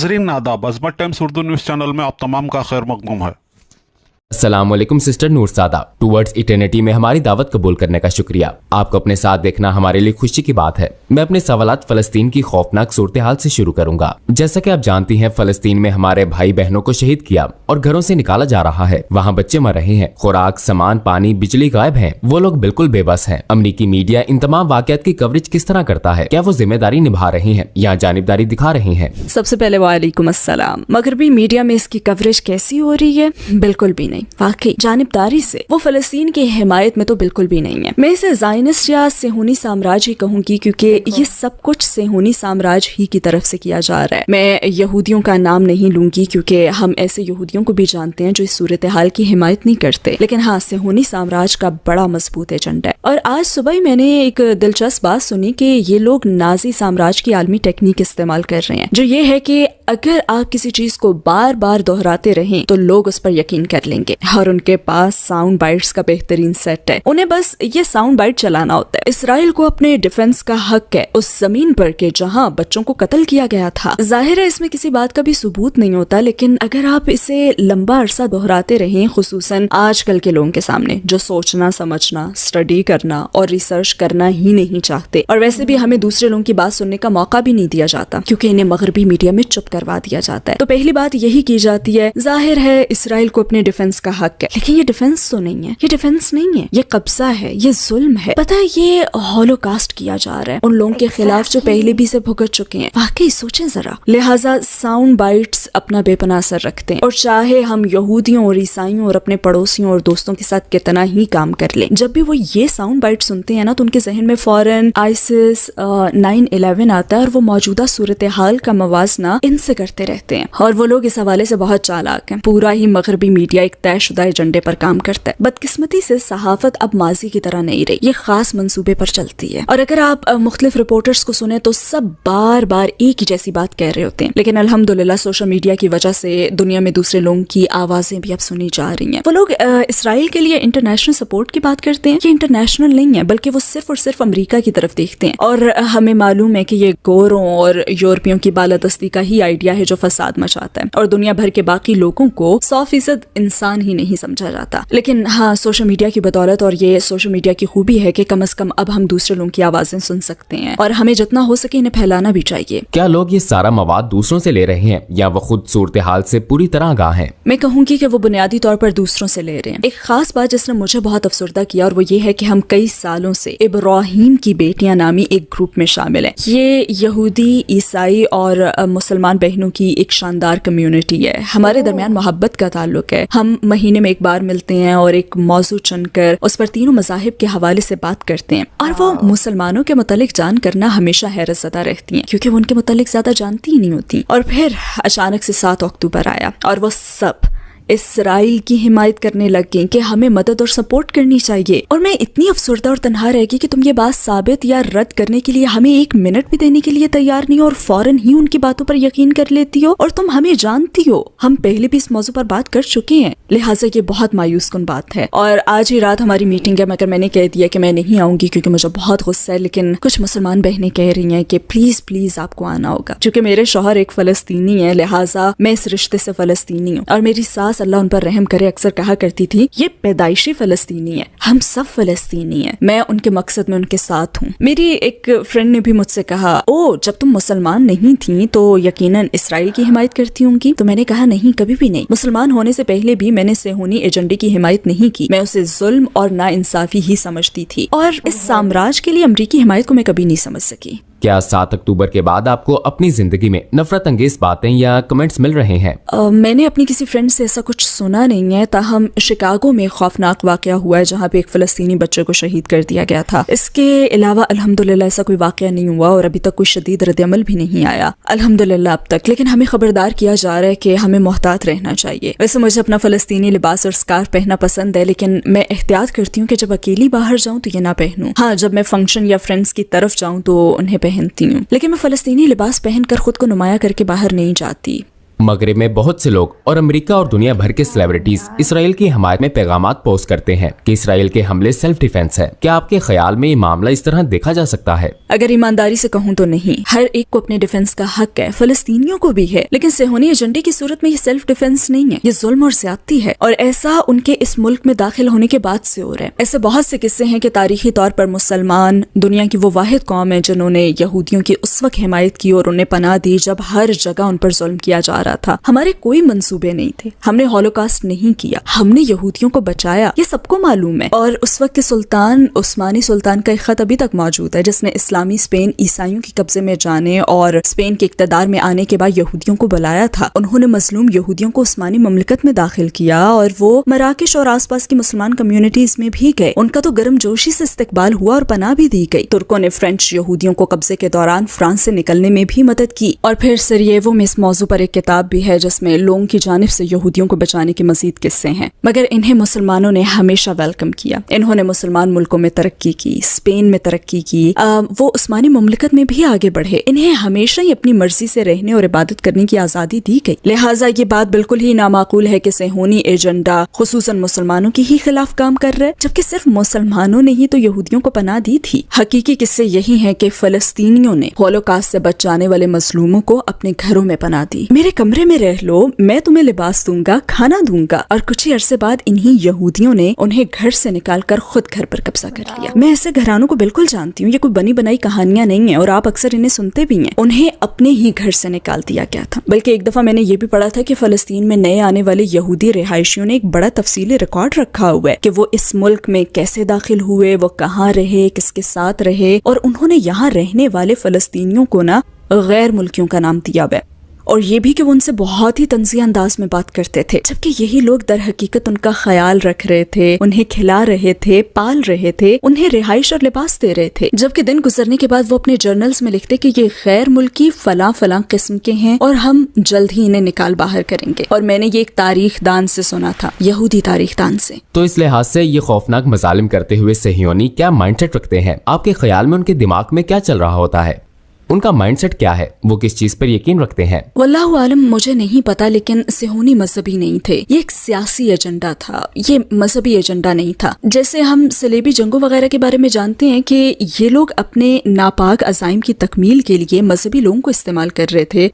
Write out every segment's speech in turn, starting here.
नाजरीन आदाब, अजमत times Urdu news channel में आप तमाम का खैर मकदूम है। अस्सलाम वालेकुम सिस्टर नूरसादा। टूवर्ड्स इटर्निटी में हमारी दावत कबूल करने का शुक्रिया। आपको अपने साथ देखना हमारे लिए खुशी की बात है। मैं अपने सवालात फलस्तीन की खौफनाक सूरत हाल से शुरू करूंगा। जैसा कि आप जानती हैं, फलस्तीन में हमारे भाई बहनों को शहीद किया और घरों से निकाला जा रहा है। वहाँ बच्चे मर रहे हैं, खुराक, सामान, पानी, बिजली गायब है। वो लोग बिल्कुल बेबस हैं। अमरीकी मीडिया इन तमाम वाकयात की कवरेज किस तरह करता है? क्या वो जिम्मेदारी निभा रहे हैं या जानिबदारी दिखा रहे हैं? सबसे पहले वालेकुम अस्सलाम। मगरबी मीडिया में इसकी कवरेज कैसी हो रही है? बिल्कुल भी नहीं। वाकई जानिबदारी से वो फलस्तीन की हिमायत में तो बिल्कुल भी नहीं है। मैं इसे ज़ायनिस्ट या सेहूनी साम्राज्य ही कहूंगी, क्योंकि ये सब कुछ सेहूनी साम्राज्य ही की तरफ से किया जा रहा है। मैं यहूदियों का नाम नहीं लूंगी, क्योंकि हम ऐसे यहूदियों को भी जानते हैं जो इस सूरत हाल की हिमायत नहीं करते। लेकिन हाँ, सेहूनी साम्राज्य का बड़ा मजबूत एजेंडा है। और आज सुबह ही मैंने एक दिलचस्प बात सुनी कि ये लोग नाजी साम्राज्य की आलमी टेक्निक इस्तेमाल कर रहे हैं, जो ये है कि अगर आप किसी चीज को बार बार दोहराते रहें तो लोग उस पर यकीन कर लेंगे। और उनके पास साउंड बाइट्स का बेहतरीन सेट है, उन्हें बस ये साउंड बाइट चलाना होता है। इसराइल को अपने डिफेंस का हक है उस जमीन पर के जहां बच्चों को कत्ल किया गया था। जाहिर है इसमें किसी बात का भी सबूत नहीं होता, लेकिन अगर आप इसे लंबा अरसा दोहराते रहें, खुसूसन आजकल के लोगों के सामने जो सोचना, समझना, स्टडी करना और रिसर्च करना ही नहीं चाहते, और वैसे भी हमें दूसरे लोगों की बात सुनने का मौका भी नहीं दिया जाता क्योंकि इन्हें मगरबी मीडिया में चुप करवा दिया जाता है। तो पहली बात यही की जाती है, जाहिर है इसराइल को अपने डिफेंस का हक है, लेकिन ये डिफेंस तो नहीं है, ये डिफेंस नहीं है, ये कब्जा है, ये जुल्म है। पता है, ये हॉलोकास्ट किया जा रहा है उन लोगों के खिलाफ जो पहले भी से भुगत चुके हैं। वाकई सोचें जरा। लिहाजा साउंड बाइट्स अपना बेपनाह असर रखते हैं, और चाहे हम यहूदियों और ईसाइयों और अपने पड़ोसियों और दोस्तों के साथ कितना ही काम कर लें, जब भी वो ये साउंड बाइट सुनते हैं ना, तो उनके जहन में फौरन आईसिस, 9/11 आता है, और वो मौजूदा सूरत हाल का मवाजना इनसे करते रहते हैं। और वो लोग इस हवाले से बहुत चालाक हैं। पूरा ही मगरबी मीडिया एक तयशुदा एजेंडे पर काम करता है। बदकिस्मती से सहाफत अब माजी की तरह नहीं रही, ये खास मंसूबे पर चलती है। और अगर आप मुख्तलिफ रिपोर्टर्स को सुने तो सब बार बार एक ही जैसी बात कह रहे होते हैं। लेकिन अल्हम्दुलिल्लाह सोशल मीडिया की वजह से दुनिया में दूसरे लोगों की आवाजें भी अब सुनी जा रही हैं। वो लोग इसराइल के लिए इंटरनेशनल सपोर्ट की बात करते हैं, ये इंटरनेशनल नहीं है, बल्कि वो सिर्फ और सिर्फ अमेरिका की तरफ देखते हैं। और हमें मालूम है कि ये गोरों और यूरोपियों की बालादस्ती का ही आइडिया है जो फसाद मचाता है, और दुनिया भर के बाकी लोगों को 100% इंसान ही नहीं समझा जाता। लेकिन हाँ, सोशल मीडिया की बदौलत, और ये सोशल मीडिया की खूबी है कि कम से कम अब हम दूसरे लोगों की आवाजें सुन सकते हैं, और हमें जितना हो सके इन्हें फैलाना भी चाहिए। क्या लोग ये सारा मवाद दूसरों से ले रहे हैं या वो खुद सूरत हाल से पूरी तरह आगाह हैं? मैं कहूंगी कि वो बुनियादी तौर पर दूसरों से ले रहे हैं। एक खास बात जिसने मुझे बहुत अफसरदा किया, और वो ये है कि हम कई सालों से इब्राहिम की बेटियां नामी एक ग्रुप में शामिल हैं। ये यहूदी, ईसाई और मुसलमान बहनों की एक शानदार कम्युनिटी है। हमारे दरमियान मोहब्बत का ताल्लुक है। हम महीने में एक बार मिलते हैं और एक मौजू चुनकर उस पर तीनों मज़ाहिब के हवाले से बात करते हैं। और वो मुसलमानों के मुतालिक जान करना हमेशा हैरत ज़दा रहती हैं, क्योंकि वो उनके मुतालिक ज्यादा जानती ही नहीं होती। और फिर अचानक से 7 अक्टूबर आया और वो सब इसराइल की हिमायत करने लग गई कि हमें मदद और सपोर्ट करनी चाहिए। और मैं इतनी अफसरदा और तन्हा रह गई कि तुम ये बात साबित या रद्द करने के लिए हमें 1 मिनट भी देने के लिए तैयार नहीं हो, और फौरन ही उनकी बातों पर यकीन कर लेती हो। और तुम हमें जानती हो, हम पहले भी इस मौजू पर बात कर चुके हैं। लिहाजा ये बहुत मायूस कुन बात है। और आज ही रात हमारी मीटिंग है, मगर मैंने कह दिया कि मैं नहीं आऊंगी क्योंकि मुझे बहुत गुस्सा है। लेकिन कुछ मुसलमान बहनें कह रही हैं कि प्लीज प्लीज आपको आना होगा। चूंकि मेरे शौहर एक फलस्तीनी है, लिहाजा मैं इस रिश्ते से फलस्तीनी हूँ। और मेरी सास, अल्लाह उन पर रहम करे, अक्सर कहा करती थी, ये पैदाइशी फलस्तीनी है, हम सब फलस्तीनी हैं। मैं उनके मकसद में उनके साथ हूँ। मेरी एक फ्रेंड ने भी मुझसे कहा, ओ जब तुम मुसलमान नहीं थी तो यकीनन इसराइल की हिमायत करती होंगी। तो मैंने कहा, नहीं, कभी भी नहीं। मुसलमान होने से पहले भी मैंने सेहूनी एजेंडे की हिमायत नहीं की। मैं उसे जुल्म और नाइंसाफी ही समझती थी, और इस साम्राज्य के लिए अमरीकी हिमायत को मैं कभी नहीं समझ सकी। क्या 7 अक्टूबर के बाद आपको अपनी जिंदगी में नफरत अंगेज बातें या कमेंट्स मिल रहे हैं? मैंने अपनी किसी फ्रेंड से ऐसा कुछ सुना नहीं है। ताहम शिकागो में खौफनाक वाकया हुआ है जहाँ पे एक फलस्तीनी बच्चे को शहीद कर दिया गया था। इसके अलावा अल्हम्दुलिल्लाह ऐसा कोई वाकया नहीं हुआ, और अभी तक कोई शदीद रद्द-ए-अमल भी नहीं आया अल्हम्दुलिल्लाह अब तक। लेकिन हमें खबरदार किया जा रहा है कि हमें मोहतात रहना चाहिए। वैसे मुझे अपना फलस्तीनी लिबास और स्कार्फ पहनना पसंद है, लेकिन मैं एहतियात करती हूँ कि जब अकेली बाहर जाऊँ तो ये ना पहनूं। हाँ, जब मैं फंक्शन या फ्रेंड्स की तरफ जाऊँ तो उन्हें पहनती हूँ, लेकिन मैं फलस्तीनी लिबास पहनकर खुद को नुमाया करके बाहर नहीं जाती। मगरिब में बहुत से लोग और अमेरिका और दुनिया भर के सेलिब्रिटीज इसराइल की हमायत में पैगामात पोस्ट करते हैं कि इसराइल के हमले सेल्फ डिफेंस है। क्या आपके ख्याल में ये मामला इस तरह देखा जा सकता है? अगर ईमानदारी से कहूँ तो नहीं, हर एक को अपने डिफेंस का हक है, फलस्तीनियों को भी है, लेकिन सेहूनी एजेंडे की सूरत में ये सेल्फ डिफेंस नहीं है, ये जुल्म और ज्यादती है, और ऐसा उनके इस मुल्क में दाखिल होने के बाद से हो रहा है। ऐसे बहुत से किस्से हैं कि तारीखी तौर पर मुसलमान दुनिया की वो वाहिद कौम है जिन्होंने यहूदियों की उस वक्त हिमायत की और उन्हें पनाह दी जब हर जगह उन पर जुल्म किया जा रहा था। हमारे कोई मंसूबे नहीं थे, हमने हॉलोकास्ट नहीं किया, हमने यहूदियों को बचाया, ये सबको मालूम है। और उस वक्त के सुल्तान, उस्मानी सुल्तान का एक खत अभी तक मौजूद है जिसने इस्लामी स्पेन ईसाइयों के कब्जे में जाने और स्पेन के इक्तदार में आने के बाद यहूदियों को बुलाया था। उन्होंने मजलूम यहूदियों को उस्मानी ममलिकत में दाखिल किया और वो मराकेश और आसपास की मुसलमान कम्युनिटीज में भी गए। उनका तो गर्मजोशी से इस्तकबाल हुआ और पनाह भी दी गई। तुर्कों ने फ्रेंच यहूदियों को कब्जे के दौरान फ्रांस से निकलने में भी मदद की। और फिर सरायेवो में इस मौजू पर एक किताब भी है जिसमें लोगों की जानिब से यहूदियों को बचाने के मजीद किस्से हैं, मगर इन्हें मुसलमानों ने हमेशा वेलकम किया। इन्होंने मुसलमान मुल्कों में तरक्की की, स्पेन में तरक्की की, वो उस्मानी मुमलिकत में भी आगे बढ़े। इन्हें हमेशा ही अपनी मर्जी से रहने और इबादत करने की आजादी दी गई। लिहाजा ये बात बिल्कुल ही नामाकूल है कि सेहूनी एजेंडा खुसूसन मुसलमानों के ही खिलाफ काम कर रहा है, जबकि सिर्फ मुसलमानों ने ही तो यहूदियों को पनाह दी थी। हकीकी किस्से यही है कि फलस्तीनियों ने हॉलोकास्ट से बच जाने वाले मजलूमों को अपने घरों में पनाह दी। मेरे कमरे में रह लो, मैं तुम्हें लिबास दूंगा, खाना दूंगा। और कुछ ही अरसे बाद इन्हीं यहूदियों ने उन्हें घर से निकालकर खुद घर पर कब्जा कर लिया। मैं ऐसे घरानों को बिल्कुल जानती हूँ, ये कोई बनी बनाई कहानियां नहीं है और आप अक्सर इन्हें सुनते भी हैं। उन्हें अपने ही घर से निकाल दिया गया था। बल्कि एक दफा मैंने ये भी पढ़ा था कि फलस्तीन में नए आने वाले यहूदी रिहायशियों ने एक बड़ा तफसीली रिकॉर्ड रखा हुआ है कि वो इस मुल्क में कैसे दाखिल हुए, वो कहाँ रहे, किसके साथ रहे, और उन्होंने यहाँ रहने वाले फलस्तीनियों को ना गैर मुल्कियों का नाम दिया हुआ है। और ये भी कि वो उनसे बहुत ही तंज़ीह अंदाज में बात करते थे, जबकि यही लोग दर हकीकत उनका ख्याल रख रहे थे, उन्हें खिला रहे थे, पाल रहे थे, उन्हें रिहाइश और लिबास दे रहे थे। जबकि दिन गुजरने के बाद वो अपने जर्नल्स में लिखते कि ये गैर मुल्की फला फला किस्म के हैं और हम जल्द ही इन्हें निकाल बाहर करेंगे। और मैंने ये एक तारीख दान से सुना था, यहूदी तारीख दान से। तो इस लिहाज से ये खौफनाक मजालिम करते हुए सहियोनी क्या माइंडसेट रखते हैं? आपके ख्याल में उनके दिमाग में क्या चल रहा होता है? उनका माइंडसेट क्या है? वो किस चीज पर यकीन रखते हैं? वल्लाहु आलम, मुझे नहीं पता, लेकिन सेहूनी मजहबी नहीं थे। ये एक सियासी एजेंडा था, ये मजहबी एजेंडा नहीं था। जैसे हम सलेबी जंगों वगैरह के बारे में जानते हैं कि ये लोग अपने नापाक अजाइम की तकमील के लिए मजहबी लोगों को इस्तेमाल कर रहे थे।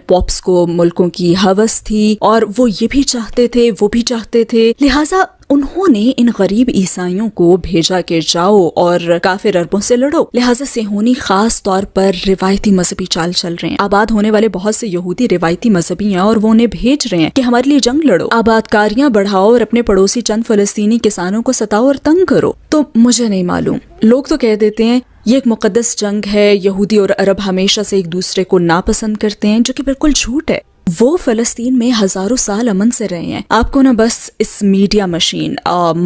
पॉप्स को मुल्कों की हवस थी और वो ये भी चाहते थे, वो भी चाहते थे। लिहाजा उन्होंने इन गरीब ईसाइयों को भेजा कि जाओ और काफिर अरबों से लड़ो। लिहाजा सेहूनी खास तौर पर रिवायती मजहबी चाल चल रहे हैं। आबाद होने वाले बहुत से यहूदी रिवायती मजहबी हैं और वो उन्हें भेज रहे हैं कि हमारे लिए जंग लड़ो, आबादकारियां बढ़ाओ और अपने पड़ोसी चंद फलस्तीनी किसानों को सताओ और तंग करो। तो मुझे नहीं मालूम, लोग तो कह देते हैं ये एक मुकद्दस जंग है, यहूदी और अरब हमेशा से एक दूसरे को नापसंद करते हैं, जो कि बिल्कुल झूठ है। वो फलस्तीन में हजारों साल अमन से रहे हैं। आपको ना बस इस मीडिया मशीन,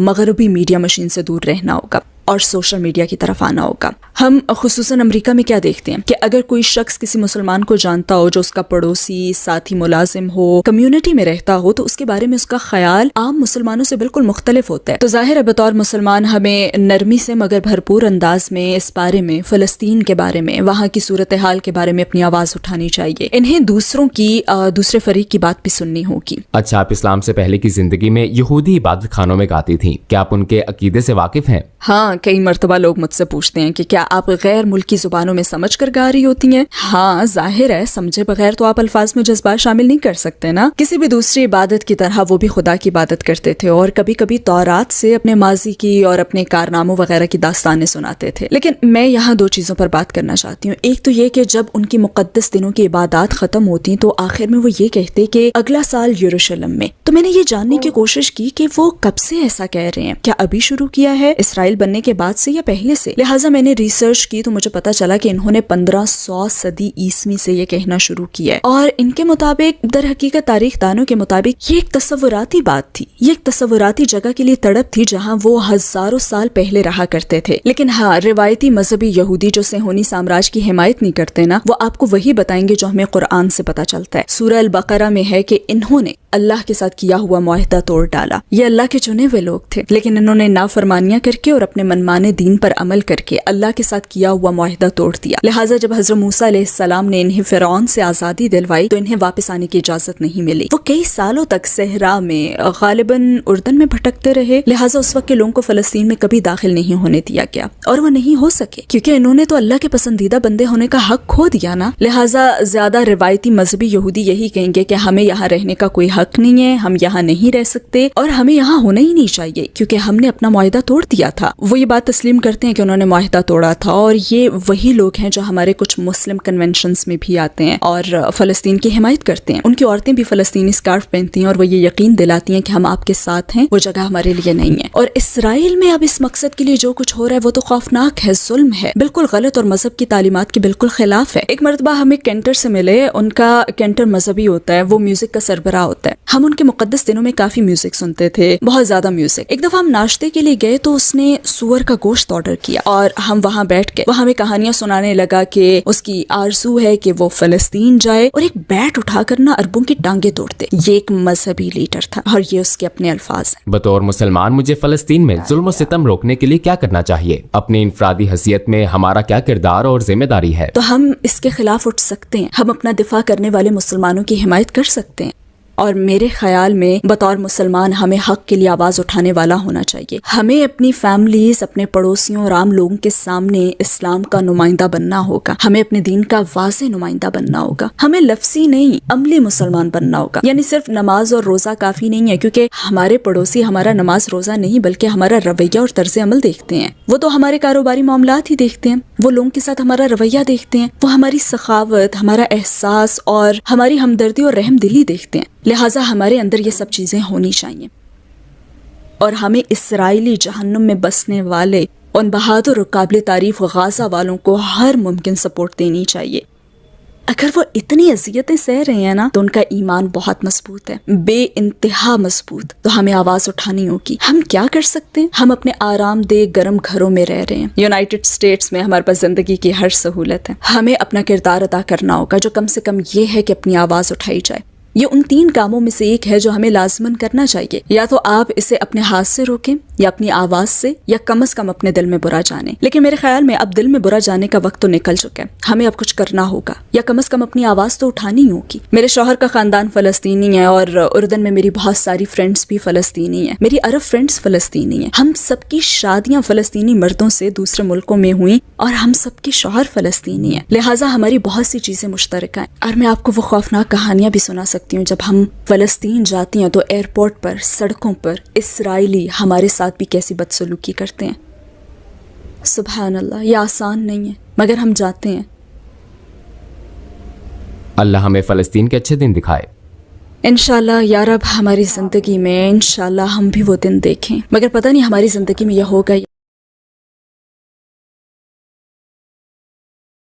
मगरबी मीडिया मशीन से दूर रहना होगा और सोशल मीडिया की तरफ आना होगा। हम खुसूसन अमेरिका में क्या देखते हैं कि अगर कोई शख्स किसी मुसलमान को जानता हो जो उसका पड़ोसी, साथी, मुलाजिम हो, कम्युनिटी में रहता हो, तो उसके बारे में उसका ख्याल आम मुसलमानों से बिल्कुल मुख्तलिफ होता है। तो जाहिर है बतौर मुसलमान हमें नरमी से मगर भरपूर अंदाज में इस बारे में, फलस्तीन के बारे में, वहाँ की सूरत हाल के बारे में अपनी आवाज उठानी चाहिए। इन्हें दूसरों की, दूसरे फरीक की बात भी सुननी होगी। अच्छा, आप इस्लाम से पहले की जिंदगी में यहूदी इबादत खानों में गाती थी, क्या आप उनके अकीदे से वाकिफ हैं? हाँ, कई मर्तबा लोग मुझसे पूछते हैं कि क्या आप गैर मुल्की जुबानों में समझ कर गा रही होती हैं? हाँ, जाहिर है, समझे बगैर तो आप अल्फाज में जज्बात शामिल नहीं कर सकते ना। किसी भी दूसरी इबादत की तरह वो भी खुदा की इबादत करते थे और कभी कभी तौरात से अपने माजी की और अपने कारनामों वगैरह की दास्तानें सुनाते थे। लेकिन मैं यहाँ दो चीजों पर बात करना चाहती हूँ। एक तो ये कि जब उनकी मुकद्दस दिनों की इबादत खत्म होती तो आखिर में वो ये कहते कि अगला साल यरूशलेम में। तो मैंने ये जानने की कोशिश की कि वो कब से ऐसा कह रहे हैं, क्या अभी शुरू किया है, इसराइल बनने के बाद से या पहले से? लिहाजा मैंने रिसर्च की तो मुझे पता चला कि इन्होंने 1500 सदी ईस्वी से ये कहना शुरू किया है। और इनके मुताबिक, दर हकीकत तारीख दानों के मुताबिक, ये एक तसव्वुराती बात थी, ये एक तसव्वुराती जगह के लिए तड़प थी जहाँ वो हजारों साल पहले रहा करते थे। लेकिन हाँ, रिवायती मजहबी यहूदी जो सेहूनी साम्राज्य की हिमायत नहीं करते ना, वो आपको वही बताएंगे जो हमें कुरान से पता चलता है। सूरह अल बकरा में है कि इन्होंने अल्लाह के साथ किया हुआ मुआहदा तोड़ डाला। ये अल्लाह के चुने हुए लोग थे, लेकिन इन्होंने नाफरमानियां करके और अपने मनमाने दीन पर अमल करके अल्लाह के साथ किया हुआ मुआहिदा तोड़ दिया। लिहाजा जब हजरत मूसा अलैहिस्सलाम ने इन्हें फिरौन से आज़ादी दिलवाई तो इन्हें वापस आने की इजाज़त नहीं मिली। वो कई सालों तक सहरा में गालिबन उर्दन में भटकते रहे। लिहाजा उस वक्त के लोगों को फ़लस्तीन में कभी दाखिल नहीं होने दिया गया और वो नहीं हो सके क्योंकि इन्होंने तो अल्लाह के पसंदीदा बंदे होने का हक खो दिया ना। लिहाजा ज्यादा रिवायती मजहबी यहूदी यही कहेंगे कि हमें यहाँ रहने का कोई हक नहीं है, हम यहाँ नहीं रह सकते और हमें यहाँ होना ही नहीं चाहिए क्योंकि हमने अपना मुआहिदा तोड़ दिया था। वो ये बात तस्लीम करते हैं कि उन्होंने मुआहिदा तोड़ा था और ये वही लोग हैं जो हमारे कुछ मुस्लिम कन्वेंशंस में भी आते हैं और फ़लस्तीन की हिमायत करते हैं। उनकी औरतें भी फ़लस्तीनी स्कार्फ पहनती हैं और वो ये यकीन दिलाती हैं कि हम आपके साथ हैं, वो जगह हमारे लिए नहीं है। और इसराइल में अब इस मकसद के लिए जो कुछ हो रहा है वो तो खौफनाक है, जुल्म है, बिल्कुल गलत और मजहब की तालीमात के बिल्कुल खिलाफ है। एक मरतबा हमें कैंटर से मिले, उनका कैंटर मजहबी होता है, वो म्यूजिक का सरबराह होता है। हम उनके मुकद्दस दिनों में काफी म्यूजिक सुनते थे, बहुत ज्यादा म्यूजिक। एक दफा हम नाश्ते के लिए गए तो उसने सूअर का गोश्त ऑर्डर किया और हम वहाँ बैठ के वो हमें कहानियां सुनाने लगा कि उसकी आरज़ू है कि वो फलस्तीन जाए और एक बैट उठाकर ना अरबों की टांगे तोड़ते। ये एक मजहबी लीडर था और ये उसके अपने अल्फाज हैं। बतौर मुसलमान मुझे फलस्तीन में जुल्म और सितम रोकने के लिए क्या करना चाहिए? अपनी इनफरादी हैसियत में हमारा क्या किरदार और जिम्मेदारी है? तो हम इसके खिलाफ उठ सकते हैं, हम अपना दिफा करने वाले मुसलमानों की हिमायत कर सकते हैं और मेरे ख्याल में बतौर मुसलमान हमें हक के लिए आवाज़ उठाने वाला होना चाहिए। हमें अपनी फैमिलीज, अपने पड़ोसियों और आम लोगों के सामने इस्लाम का नुमाइंदा बनना होगा। हमें अपने दीन का वाज़े नुमाइंदा बनना होगा। हमें लफ्ज़ी नहीं, अमली मुसलमान बनना होगा। यानी सिर्फ नमाज और रोज़ा काफ़ी नहीं है क्योंकि हमारे पड़ोसी हमारा नमाज रोज़ा नहीं बल्कि हमारा रवैया और तर्ज अमल देखते हैं। वो तो हमारे कारोबारी मामलात ही देखते हैं, वो लोगों के साथ हमारा रवैया देखते हैं, वो हमारी सखावत, हमारा एहसास और हमारी हमदर्दी और रहम दिली देखते हैं। लिहाजा हमारे अंदर ये सब चीज़ें होनी चाहिए और हमें इसराइली जहन्नुम में बसने वाले उन बहादुर और काबिल तारीफ गाजा वालों को हर मुमकिन सपोर्ट देनी चाहिए। अगर वो इतनी अजियतें सह रहे हैं ना तो उनका ईमान बहुत मजबूत है, बे इंतहा मजबूत। तो हमें आवाज उठानी होगी। हम क्या कर सकते हैं? हम अपने आरामदेह गर्म घरों में रह रहे हैं। यूनाइटेड स्टेट्स में हमारे पास जिंदगी की हर सहूलत है। हमें अपना किरदार अदा करना होगा जो कम से कम ये है कि अपनी आवाज उठाई जाए। ये उन 3 कामों में से एक है जो हमें लाजमन करना चाहिए। या तो आप इसे अपने हाथ से रोकें या अपनी आवाज से या कम से कम अपने दिल में बुरा जाने। लेकिन मेरे ख्याल में अब दिल में बुरा जाने का वक्त तो निकल चुका है। हमें अब कुछ करना होगा या कम से कम अपनी आवाज तो उठानी होगी। मेरे शौहर का खानदान फलस्तीनी है और उर्दन में मेरी बहुत सारी फ्रेंड्स भी फलस्तीनी है। मेरी अरब फ्रेंड्स फलस्तीनी है। हम सबकी शादियां फलस्तीनी मर्दों से दूसरे मुल्कों में हुई और हम सबके शौहर फलस्तीनी है। लिहाजा हमारी बहुत सी चीजें मुश्तरक हैं। और मैं आपको वो खौफनाक कहानियां भी सुना सकती हूँ जब हम फलस्तीन जाती हैं तो एयरपोर्ट पर, सड़कों पर इसराइली हमारे साथ भी कैसी बदसलूकी करते हैं। सुभान अल्लाह, ये आसान नहीं है मगर हम जाते हैं। अल्लाह हमें फलस्तीन के अच्छे दिन दिखाए। इंशाल्लाह या रब, हमारी जिंदगी में इंशाल्लाह हम भी वो दिन देखें। मगर पता नहीं हमारी जिंदगी में यह होगा